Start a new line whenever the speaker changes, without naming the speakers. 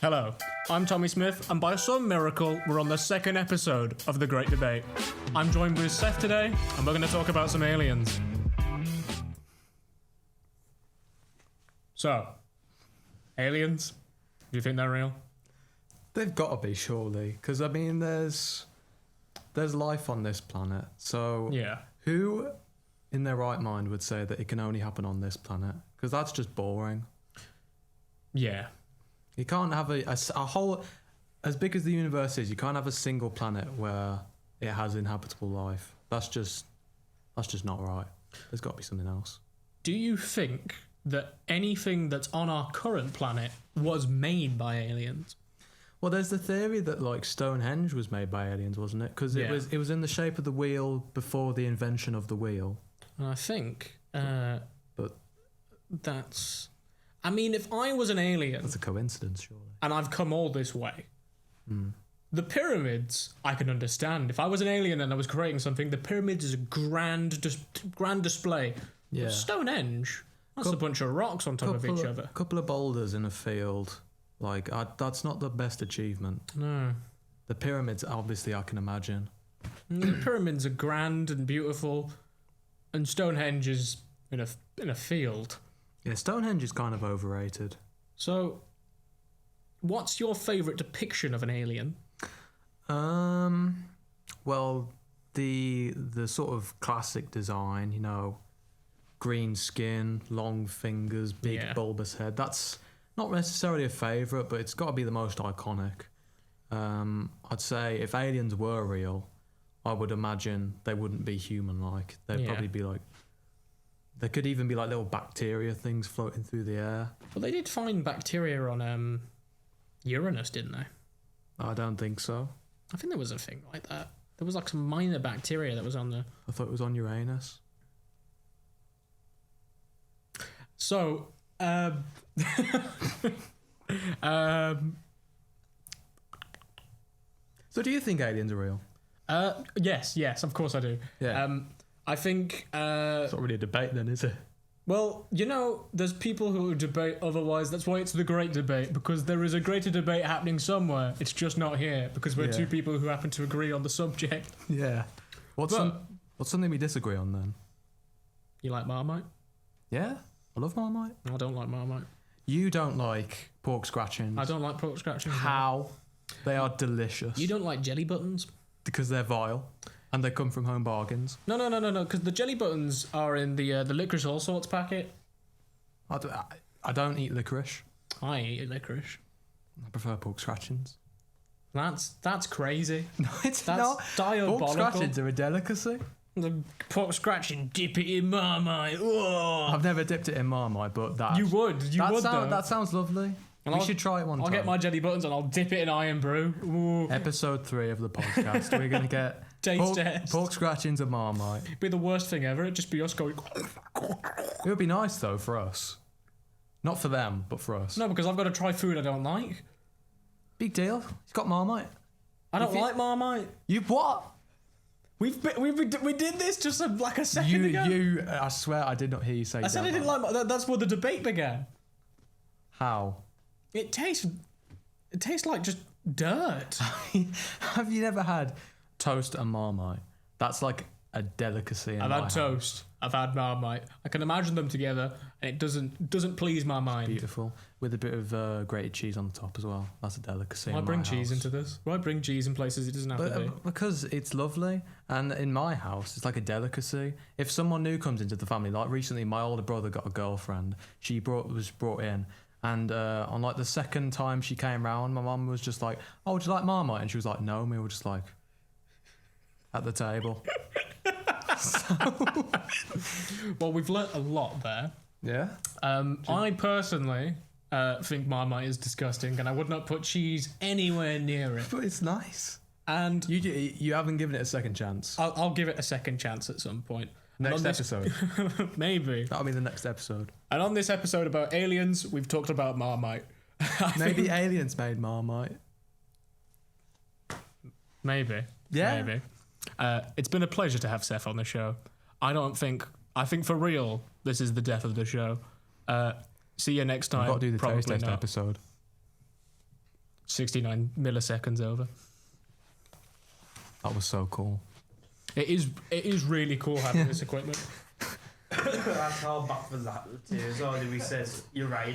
Hello, I'm Tommy Smith, and by some miracle, we're on the second episode of The Great Debate. I'm joined with Seth today, and we're going to talk about some aliens. So, aliens? Do you think they're real?
They've got to be, surely, because I mean, there's life on this planet. So,
Yeah.
Who, in their right mind, would say that it can only happen on this planet? Because that's just boring.
Yeah.
You can't have a whole, as big as the universe is, you can't have a single planet where it has inhabitable life. That's just not right. There's got to be something else.
Do you think that anything that's on our current planet was made by aliens?
Well, there's the theory that like Stonehenge was made by aliens, wasn't it? Because it was in the shape of the wheel before the invention of the wheel.
And I think
But
that's... I mean, if I was an alien...
That's a coincidence, surely.
And I've come all this way... The pyramids, I can understand. If I was an alien and I was creating something, the pyramids is a grand display.
Yeah.
But Stonehenge, that's a bunch of rocks on top of each other.
A couple of boulders in a field. Like, that's not the best achievement.
No.
The pyramids, obviously, I can imagine.
The pyramids are grand and beautiful, and Stonehenge is in a field.
Yeah, Stonehenge is kind of overrated.
So, what's your favourite depiction of an alien?
Well, the sort of classic design, you know, green skin, long fingers, big bulbous head. That's not necessarily a favourite, but it's got to be the most iconic. I'd say if aliens were real, I would imagine they wouldn't be human-like. They'd probably be like... There could even be like little bacteria things floating through the air.
Well, they did find bacteria on Uranus, didn't they?
I don't think so.
I think there was a thing like that. There was like some minor bacteria that was on there.
I thought it was on Uranus.
So,
So do you think aliens are real?
yes, of course I do.
Yeah.
I think...
It's not really a debate then, is it?
Well, you know, there's people who debate otherwise. That's why it's the great debate, because there is a greater debate happening somewhere. It's just not here, because we're two people who happen to agree on the subject.
Yeah. What's something we disagree on then?
You like Marmite?
Yeah, I love Marmite.
I don't like Marmite.
You don't like pork scratchings.
I don't like pork scratchings.
How? They are delicious.
You don't like jelly buttons?
Because they're vile. And they come from Home Bargains.
No, because the jelly buttons are in the licorice all sorts packet.
I don't eat licorice.
I eat licorice.
I prefer pork scratchings.
That's crazy.
No, that's
not. Diabolical.
Pork scratchings are a delicacy.
The pork scratching, dip it in Marmite. Oh.
I've never dipped it in Marmite, but that...
You would.
That sounds lovely.
And
we should try it one time.
I'll get my jelly buttons and I'll dip it in Iron Brew. Ooh.
Episode 3 of the podcast. We're going to get
Taste test.
Pork scratchings and Marmite.
It'd be the worst thing ever. It'd just be us going...
It would be nice, though, for us. Not for them, but for us.
No, because I've got to try food I don't like.
Big deal. He's got Marmite.
I don't like Marmite.
You what?
We did this just like a second ago.
I swear I did not hear you say that.
I said I didn't like... That's where the debate began.
How?
It tastes like just dirt.
Have you never had toast and Marmite? That's like a delicacy.
I've had toast. I've had Marmite. I can imagine them together, and it doesn't please my mind.
Beautiful, with a bit of grated cheese on the top as well. That's a delicacy.
Why bring cheese into this? Why bring cheese in places it doesn't have to be?
Because it's lovely, and in my house, it's like a delicacy. If someone new comes into the family, like recently, my older brother got a girlfriend. She was brought in. And on like the second time she came round, my mum was just like, "Oh, would you like Marmite?" And she was like, "No." And we were just like at the table.
Well, we've learnt a lot there.
Yeah.
I personally think Marmite is disgusting, and I would not put cheese anywhere near it.
But it's nice.
And
you haven't given it a second chance.
I'll give it a second chance at some point.
Next episode.
Maybe.
That'll be the next episode.
And on this episode about aliens, we've talked about Marmite.
Maybe aliens made Marmite.
Maybe.
Yeah.
Maybe. It's been a pleasure to have Seth on the show. I think for real, this is the death of the show. See you next time.
We've got to do the
Probably
taste test
not.
episode.
69 milliseconds over.
That was so cool.
It is really cool having this equipment.
That's how backwards that too. As already we said, you're right.